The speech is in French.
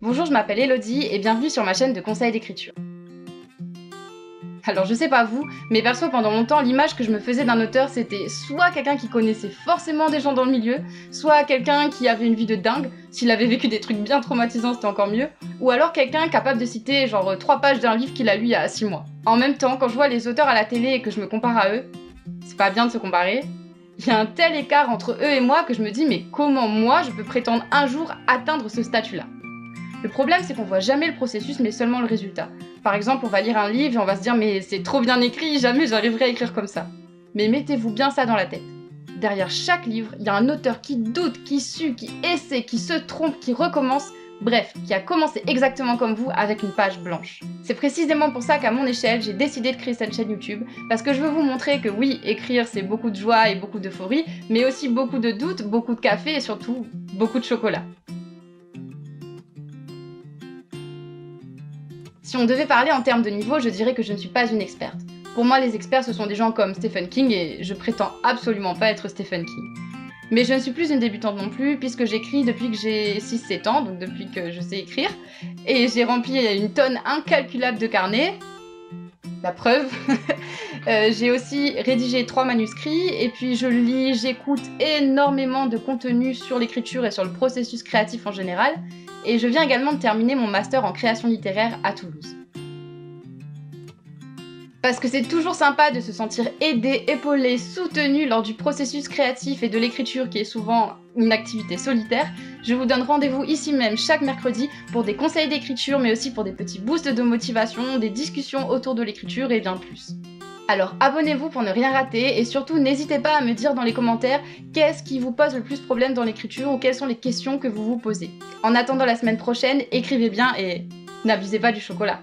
Bonjour, je m'appelle Elodie et bienvenue sur ma chaîne de conseils d'écriture. Alors je sais pas vous, mais perso pendant longtemps l'image que je me faisais d'un auteur c'était soit quelqu'un qui connaissait forcément des gens dans le milieu, soit quelqu'un qui avait une vie de dingue, s'il avait vécu des trucs bien traumatisants c'était encore mieux, ou alors quelqu'un capable de citer genre 3 pages d'un livre qu'il a lu il y a 6 mois. En même temps, quand je vois les auteurs à la télé et que je me compare à eux, c'est pas bien de se comparer, il y a un tel écart entre eux et moi que je me dis mais comment moi je peux prétendre un jour atteindre ce statut-là? Le problème, c'est qu'on voit jamais le processus, mais seulement le résultat. Par exemple, on va lire un livre et on va se dire « mais c'est trop bien écrit, jamais j'arriverai à écrire comme ça ». Mais mettez-vous bien ça dans la tête. Derrière chaque livre, il y a un auteur qui doute, qui sue, qui essaie, qui se trompe, qui recommence, bref, qui a commencé exactement comme vous avec une page blanche. C'est précisément pour ça qu'à mon échelle, j'ai décidé de créer cette chaîne YouTube, parce que je veux vous montrer que oui, écrire c'est beaucoup de joie et beaucoup d'euphorie, mais aussi beaucoup de doutes, beaucoup de café et surtout beaucoup de chocolat. Si on devait parler en termes de niveau, je dirais que je ne suis pas une experte. Pour moi, les experts, ce sont des gens comme Stephen King et je prétends absolument pas être Stephen King. Mais je ne suis plus une débutante non plus, puisque j'écris depuis que j'ai 6-7 ans, donc depuis que je sais écrire, et j'ai rempli une tonne incalculable de carnets. La preuve. J'ai aussi rédigé 3 manuscrits, et puis je lis, j'écoute énormément de contenu sur l'écriture et sur le processus créatif en général, et je viens également de terminer mon master en création littéraire à Toulouse. Parce que c'est toujours sympa de se sentir aidé, épaulé, soutenu lors du processus créatif et de l'écriture qui est souvent une activité solitaire, je vous donne rendez-vous ici même chaque mercredi pour des conseils d'écriture mais aussi pour des petits boosts de motivation, des discussions autour de l'écriture et bien plus. Alors abonnez-vous pour ne rien rater et surtout n'hésitez pas à me dire dans les commentaires qu'est-ce qui vous pose le plus problème dans l'écriture ou quelles sont les questions que vous vous posez. En attendant la semaine prochaine, écrivez bien et n'abusez pas du chocolat.